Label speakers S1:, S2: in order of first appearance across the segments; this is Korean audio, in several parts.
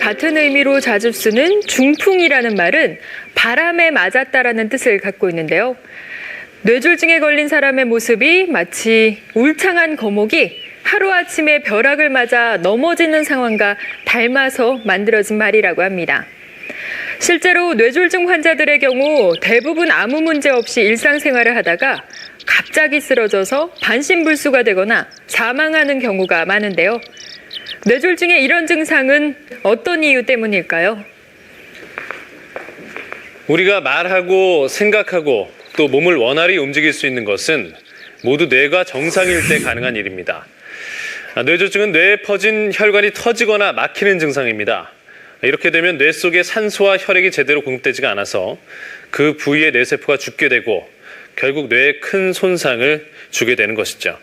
S1: 같은 의미로 자주 쓰는 중풍이라는 말은 바람에 맞았다라는 뜻을 갖고 있는데요. 뇌졸중에 걸린 사람의 모습이 마치 울창한 거목이 하루아침에 벼락을 맞아 넘어지는 상황과 닮아서 만들어진 말이라고 합니다. 실제로 뇌졸중 환자들의 경우 대부분 아무 문제 없이 일상생활을 하다가 갑자기 쓰러져서 반신불수가 되거나 사망하는 경우가 많은데요. 뇌졸중의 이런 증상은 어떤 이유 때문일까요?
S2: 우리가 말하고 생각하고 또 몸을 원활히 움직일 수 있는 것은 모두 뇌가 정상일 때 가능한 일입니다. 뇌졸중은 뇌에 퍼진 혈관이 터지거나 막히는 증상입니다. 이렇게 되면 뇌 속에 산소와 혈액이 제대로 공급되지가 않아서 그 부위의 뇌세포가 죽게 되고 결국 뇌에 큰 손상을 주게 되는 것이죠.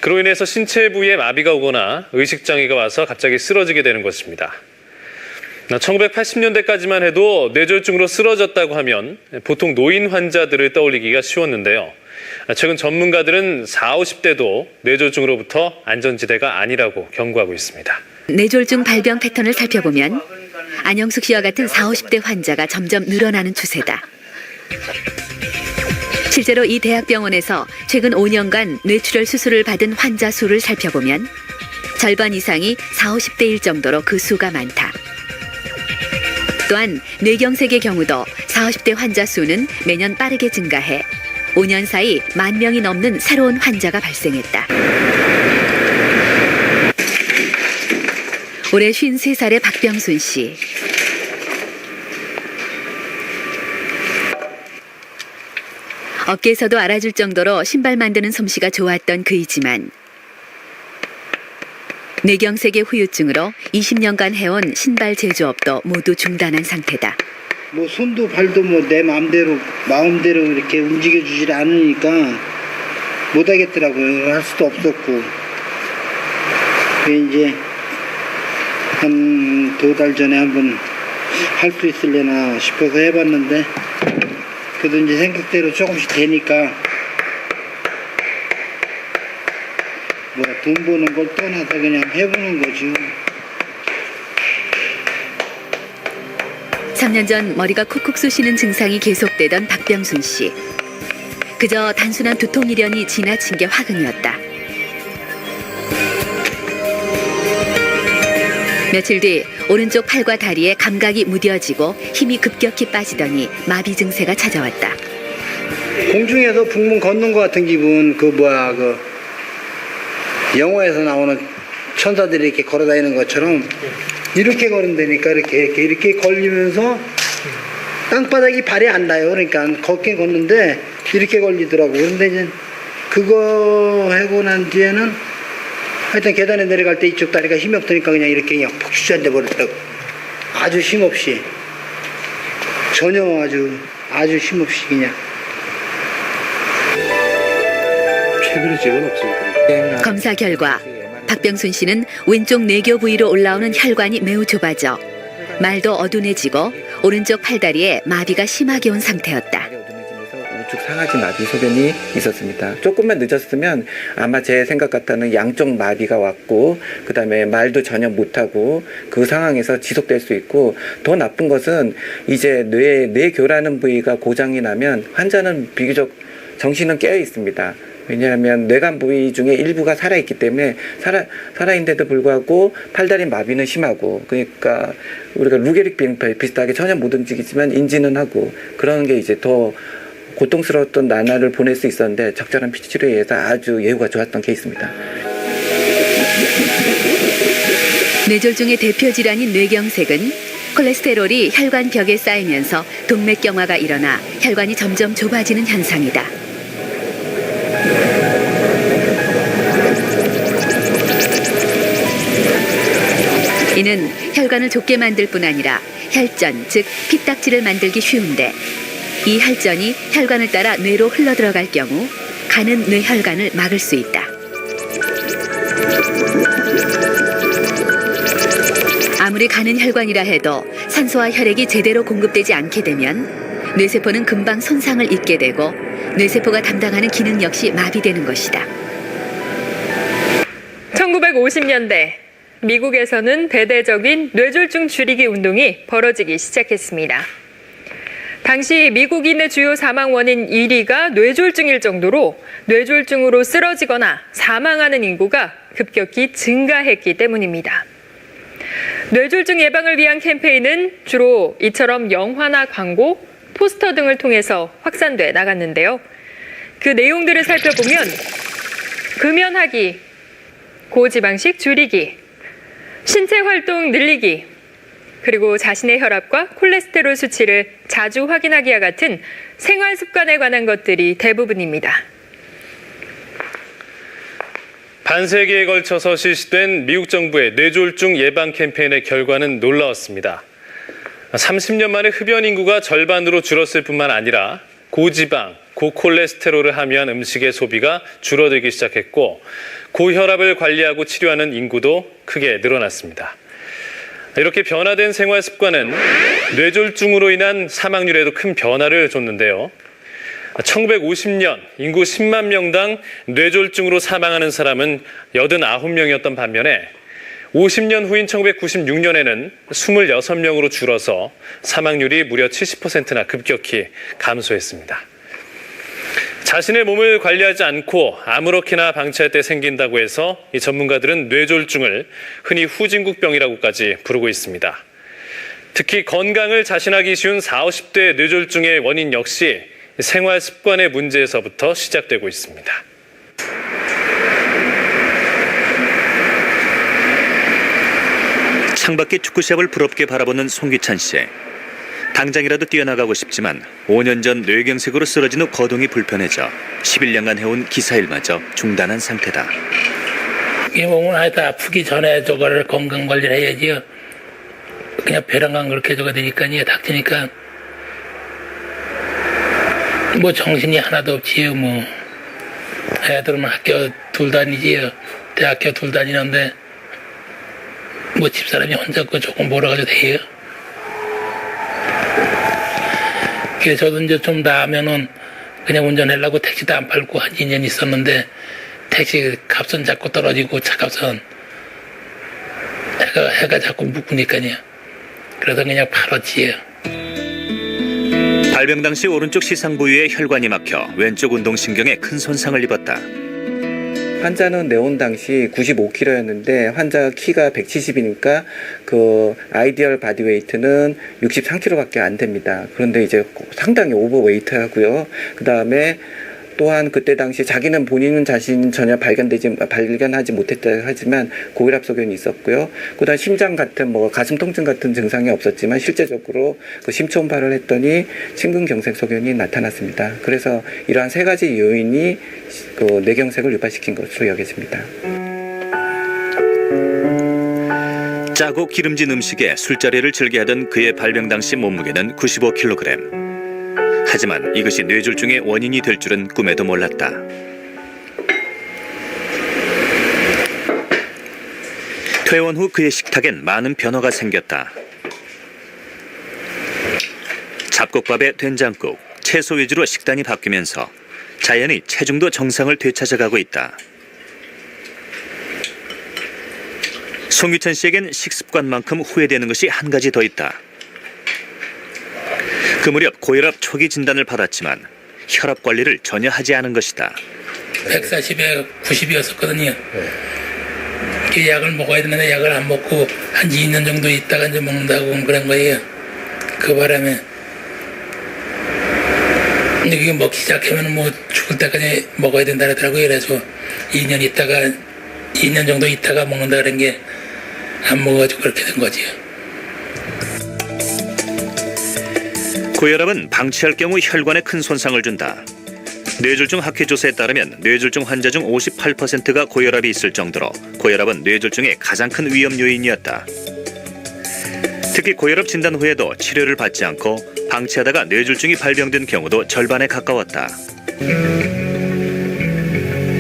S2: 그로 인해서 신체 부위에 마비가 오거나 의식장애가 와서 갑자기 쓰러지게 되는 것입니다. 1980년대까지만 해도 뇌졸중으로 쓰러졌다고 하면 보통 노인 환자들을 떠올리기가 쉬웠는데요. 최근 전문가들은 40, 50대도 뇌졸중으로부터 안전지대가 아니라고 경고하고 있습니다.
S3: 뇌졸중 발병 패턴을 살펴보면 안영숙 씨와 같은 40, 50대 환자가 점점 늘어나는 추세다. 실제로 이 대학병원에서 최근 5년간 뇌출혈 수술을 받은 환자 수를 살펴보면 절반 이상이 40, 50대일 정도로 그 수가 많다. 또한 뇌경색의 경우도 40, 50대 환자 수는 매년 빠르게 증가해 5년 사이 10,000명이 넘는 새로운 환자가 발생했다. 올해 53살의 박병순 씨. 업계에서도 알아줄 정도로 신발 만드는 솜씨가 좋았던 그이지만 뇌경색의 후유증으로 20년간 해온 신발 제조업도 모두 중단한 상태다.
S4: 뭐 손도 발도 뭐 내 마음대로 이렇게 움직여주질 않으니까 못하겠더라고요. 할 수도 없었고. 그래 이제 한 2달 전에 한번 할 수 있을려나 싶어서 해봤는데 그래도 이제 생각대로 조금씩 되니까 뭐 돈 버는 걸 떠나서 그냥 해보는 거죠.
S3: 3년 전 머리가 콕콕 쑤시는 증상이 계속되던 박병순 씨. 그저 단순한 두통이려니 지나친 게 화근이었다. 며칠 뒤 오른쪽 팔과 다리에 감각이 무뎌지고 힘이 급격히 빠지더니 마비 증세가 찾아왔다.
S4: 공중에서 북문 걷는 것 같은 기분, 영화에서 나오는 천사들이 이렇게 걸어다니는 것처럼 이렇게 걸은다니까 이렇게 걸리면서 땅바닥이 발이 안 닿아요. 그러니까 걷긴 걷는데 이렇게 걸리더라고. 그런데 이제 그거 하고 난 뒤에는 하여튼 계단에 내려갈 때 이쪽 다리가 힘이 없으니까 그냥 이렇게 그냥 푹 주저앉아 버렸다고. 아주 힘없이. 전혀 아주 힘없이 그냥.
S2: 최근에 지은 없습니다.
S3: 검사 결과 박병순 씨는 왼쪽 뇌교 부위로 올라오는 혈관이 매우 좁아져 말도 어둔해지고 오른쪽 팔다리에 마비가 심하게 온 상태였다.
S5: 우측 상하지 마비 소견이 있었습니다. 조금만 늦었으면 아마 제 생각 같다는 양쪽 마비가 왔고 그다음에 말도 전혀 못하고 그 상황에서 지속될 수 있고 더 나쁜 것은 이제 뇌교라는 부위가 고장이 나면 환자는 비교적 정신은 깨어 있습니다. 왜냐하면 뇌간 부위 중에 일부가 살아있기 때문에 살아있는데도 불구하고 팔다리 마비는 심하고 그러니까 우리가 루게릭 비행 비슷하게 전혀 못 움직이지만 인지는 하고 그런 게 이제 더 고통스러웠던 나날을 보낼 수 있었는데 적절한 치료에 의해서 아주 예후가 좋았던 케이스입니다.
S3: 뇌졸중의 대표 질환인 뇌경색은 콜레스테롤이 혈관 벽에 쌓이면서 동맥경화가 일어나 혈관이 점점 좁아지는 현상이다. 이는 혈관을 좁게 만들 뿐 아니라 혈전, 즉 피딱지를 만들기 쉬운데 이 혈전이 혈관을 따라 뇌로 흘러들어갈 경우 가는 뇌혈관을 막을 수 있다. 아무리 가는 혈관이라 해도 산소와 혈액이 제대로 공급되지 않게 되면 뇌세포는 금방 손상을 입게 되고 뇌세포가 담당하는 기능 역시 마비되는 것이다.
S1: 1950년대 미국에서는 대대적인 뇌졸중 줄이기 운동이 벌어지기 시작했습니다. 당시 미국인의 주요 사망 원인 1위가 뇌졸중일 정도로 뇌졸중으로 쓰러지거나 사망하는 인구가 급격히 증가했기 때문입니다. 뇌졸중 예방을 위한 캠페인은 주로 이처럼 영화나 광고, 포스터 등을 통해서 확산돼 나갔는데요. 그 내용들을 살펴보면 금연하기, 고지방식 줄이기, 신체 활동 늘리기, 그리고 자신의 혈압과 콜레스테롤 수치를 자주 확인하기와 같은 생활 습관에 관한 것들이 대부분입니다.
S2: 반세기에 걸쳐서 실시된 미국 정부의 뇌졸중 예방 캠페인의 결과는 놀라웠습니다. 30년 만에 흡연 인구가 절반으로 줄었을 뿐만 아니라 고지방, 고콜레스테롤을 함유한 음식의 소비가 줄어들기 시작했고 고혈압을 관리하고 치료하는 인구도 크게 늘어났습니다. 이렇게 변화된 생활 습관은 뇌졸중으로 인한 사망률에도 큰 변화를 줬는데요. 1950년 인구 10만 명당 뇌졸중으로 사망하는 사람은 89명이었던 반면에 50년 후인 1996년에는 26명으로 줄어서 사망률이 무려 70%나 급격히 감소했습니다. 자신의 몸을 관리하지 않고 아무렇게나 방치할 때 생긴다고 해서 이 전문가들은 뇌졸중을 흔히 후진국병이라고까지 부르고 있습니다. 특히 건강을 자신하기 쉬운 40, 50대 뇌졸중의 원인 역시 생활 습관의 문제에서부터 시작되고 있습니다.
S6: 창밖의 축구시합을 부럽게 바라보는 송기찬 씨. 당장이라도 뛰어나가고 싶지만 5년 전 뇌경색으로 쓰러진 후 거동이 불편해져 11년간 해온 기사일마저 중단한 상태다.
S7: 이 몸은 하여튼 아프기 전에 저거를 건강관리를 해야지요. 그냥 벼랑간 그렇게 저거 되니까요. 닥치니까 뭐 정신이 하나도 없지요. 뭐 애들은 학교 둘 다니지요. 대학교 둘 다니는데 뭐 집사람이 혼자 그 조금 몰아가지고 돼요. 그래서 저도 이제 좀 나으면은 그냥 운전하려고 택시도 안 팔고 한 2년 있었는데 택시 값은 자꾸 떨어지고 차값은 해가 자꾸 묶으니까요. 그래서 그냥 팔았지요.
S6: 발병 당시 오른쪽 시상 부위에 혈관이 막혀 왼쪽 운동신경에 큰 손상을 입었다.
S5: 환자는 내온 당시 95kg였는데 환자 키가 170이니까 그 아이디얼 바디웨이트는 63kg밖에 안 됩니다. 그런데 이제 상당히 오버웨이트하고요. 그 다음에 또한 그때 당시 자기는 본인은 자신 전혀 발견하지 못했다 하지만 고혈압 소견이 있었고요. 그다음 심장 같은 가슴 통증 같은 증상이 없었지만 실제적으로 그 심초음파를 했더니 심근경색 소견이 나타났습니다. 그래서 이러한 세 가지 요인이 그 뇌경색을 유발시킨 것으로 여겨집니다.
S6: 짜고 기름진 음식에 술자리를 즐겨하던 그의 발병 당시 몸무게는 95kg. 하지만 이것이 뇌졸중의 원인이 될 줄은 꿈에도 몰랐다. 퇴원 후 그의 식탁엔 많은 변화가 생겼다. 잡곡밥에 된장국, 채소 위주로 식단이 바뀌면서 자연히 체중도 정상을 되찾아가고 있다. 송기찬 씨에겐 식습관만큼 후회되는 것이 한 가지 더 있다. 그 무렵 고혈압 초기 진단을 받았지만 혈압 관리를 전혀 하지 않은 것이다.
S7: 140에 90이었었거든요. 그 약을 먹어야 되는데 약을 안 먹고 한 2년 정도 있다가 이제 먹는다고 그런 거예요. 그 바람에 근데 그게 먹기 시작하면 뭐 죽을 때까지 먹어야 된다 그러더라고요. 그래서 2년 정도 있다가 먹는다 그런 게 안 먹어가지고 그렇게 된 거지요.
S6: 고혈압은 방치할 경우 혈관에 큰 손상을 준다. 뇌졸중 학회 조사에 따르면 뇌졸중 환자 중 58%가 고혈압이 있을 정도로 고혈압은 뇌졸중의 가장 큰 위험 요인이었다. 특히 고혈압 진단 후에도 치료를 받지 않고 방치하다가 뇌졸중이 발병된 경우도 절반에 가까웠다.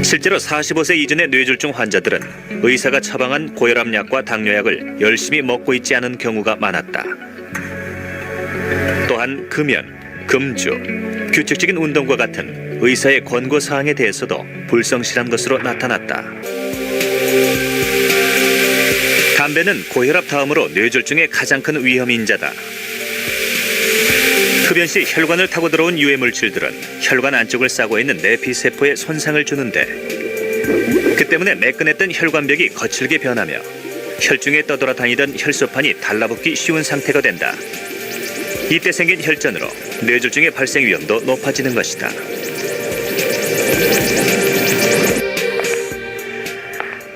S6: 실제로 45세 이전의 뇌졸중 환자들은 의사가 처방한 고혈압약과 당뇨약을 열심히 먹고 있지 않은 경우가 많았다. 또한 금연, 금주, 규칙적인 운동과 같은 의사의 권고사항에 대해서도 불성실한 것으로 나타났다. 담배는 고혈압 다음으로 뇌졸중의 가장 큰 위험 인자다. 흡연 시 혈관을 타고 들어온 유해 물질들은 혈관 안쪽을 싸고 있는 내피세포에 손상을 주는데, 그 때문에 매끈했던 혈관벽이 거칠게 변하며 혈중에 떠돌아다니던 혈소판이 달라붙기 쉬운 상태가 된다. 이때 생긴 혈전으로 뇌졸중의 발생 위험도 높아지는 것이다.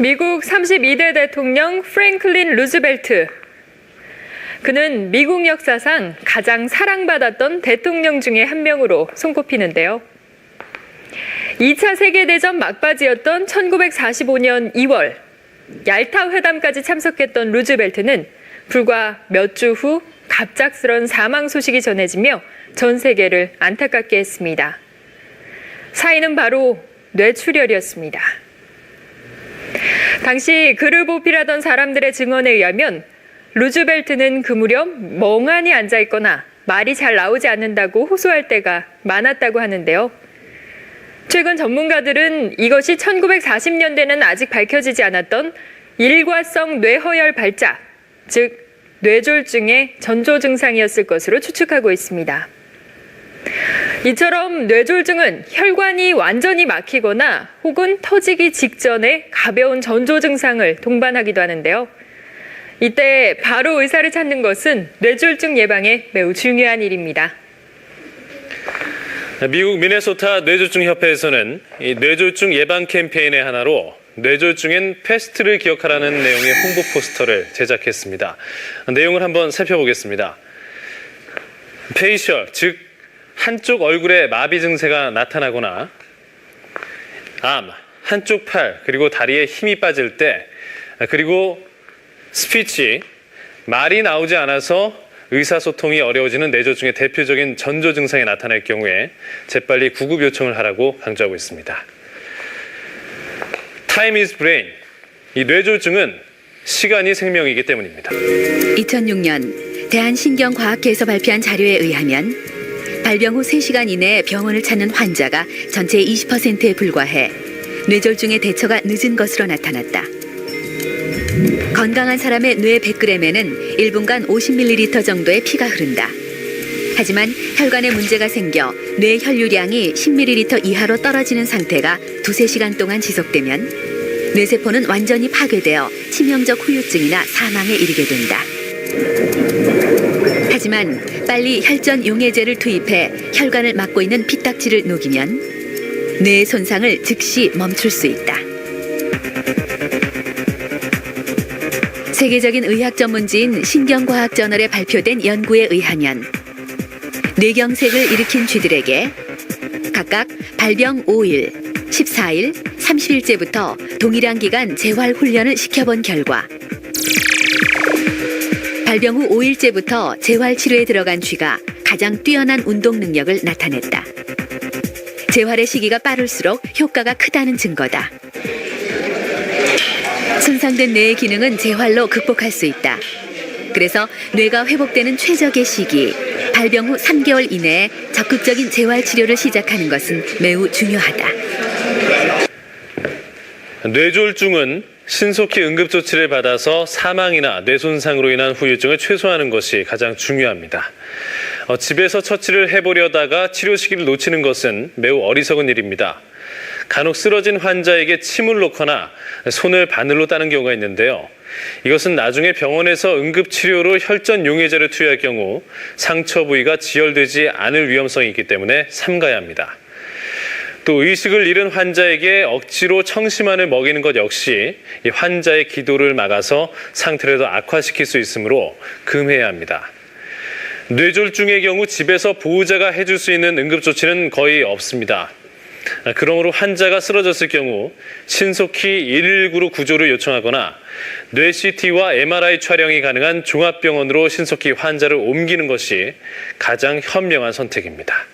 S1: 미국 32대 대통령 프랭클린 루즈벨트. 그는 미국 역사상 가장 사랑받았던 대통령 중에 한 명으로 손꼽히는데요. 2차 세계대전 막바지였던 1945년 2월, 얄타 회담까지 참석했던 루즈벨트는 불과 몇 주 후 갑작스런 사망 소식이 전해지며 전 세계를 안타깝게 했습니다. 사인은 바로 뇌출혈이었습니다. 당시 그를 보필하던 사람들의 증언에 의하면 루즈벨트는 그 무렵 멍하니 앉아있거나 말이 잘 나오지 않는다고 호소할 때가 많았다고 하는데요. 최근 전문가들은 이것이 1940년대는 아직 밝혀지지 않았던 일과성 뇌허혈 발작, 즉 뇌졸중의 전조 증상이었을 것으로 추측하고 있습니다. 이처럼 뇌졸중은 혈관이 완전히 막히거나 혹은 터지기 직전에 가벼운 전조 증상을 동반하기도 하는데요. 이때 바로 의사를 찾는 것은 뇌졸중 예방에 매우 중요한 일입니다.
S2: 미국 미네소타 뇌졸중협회에서는 이 뇌졸중 예방 캠페인의 하나로 뇌졸중엔 패스트를 기억하라는 내용의 홍보 포스터를 제작했습니다. 내용을 한번 살펴보겠습니다. 페이셜, 즉 한쪽 얼굴에 마비 증세가 나타나거나 암, 한쪽 팔, 그리고 다리에 힘이 빠질 때, 그리고 스피치, 말이 나오지 않아서 의사소통이 어려워지는 뇌졸중의 대표적인 전조 증상이 나타날 경우에 재빨리 구급 요청을 하라고 강조하고 있습니다. Time is brain. 이 뇌졸중은 시간이 생명이기 때문입니다.
S3: 2006년 대한신경과학회에서 발표한 자료에 의하면 발병 후 3시간 이내에 병원을 찾는 환자가 전체의 20%에 불과해 뇌졸중의 대처가 늦은 것으로 나타났다. 건강한 사람의 뇌 100g에는 1분간 50ml 정도의 피가 흐른다. 하지만 혈관에 문제가 생겨 뇌 혈류량이 10ml 이하로 떨어지는 상태가 2-3시간 동안 지속되면 뇌세포는 완전히 파괴되어 치명적 후유증이나 사망에 이르게 된다. 하지만 빨리 혈전 용해제를 투입해 혈관을 막고 있는 피딱지를 녹이면 뇌의 손상을 즉시 멈출 수 있다. 세계적인 의학 전문지인 신경과학 저널에 발표된 연구에 의하면 뇌경색을 일으킨 쥐들에게 각각 발병 5일, 14일, 30일째부터 동일한 기간 재활 훈련을 시켜본 결과 발병 후 5일째부터 재활 치료에 들어간 쥐가 가장 뛰어난 운동 능력을 나타냈다. 재활의 시기가 빠를수록 효과가 크다는 증거다. 손상된 뇌의 기능은 재활로 극복할 수 있다. 그래서 뇌가 회복되는 최적의 시기, 발병 후 3개월 이내에 적극적인 재활 치료를 시작하는 것은 매우 중요하다.
S2: 뇌졸중은 신속히 응급조치를 받아서 사망이나 뇌손상으로 인한 후유증을 최소화하는 것이 가장 중요합니다. 집에서 처치를 해보려다가 치료 시기를 놓치는 것은 매우 어리석은 일입니다. 간혹 쓰러진 환자에게 침을 놓거나 손을 바늘로 따는 경우가 있는데요. 이것은 나중에 병원에서 응급치료로 혈전 용해제를 투여할 경우 상처 부위가 지혈되지 않을 위험성이 있기 때문에 삼가야 합니다. 또 의식을 잃은 환자에게 억지로 청심환을 먹이는 것 역시 이 환자의 기도를 막아서 상태를 더 악화시킬 수 있으므로 금해야 합니다. 뇌졸중의 경우 집에서 보호자가 해줄 수 있는 응급조치는 거의 없습니다. 그러므로 환자가 쓰러졌을 경우 신속히 119로 구조를 요청하거나 뇌 CT와 MRI 촬영이 가능한 종합병원으로 신속히 환자를 옮기는 것이 가장 현명한 선택입니다.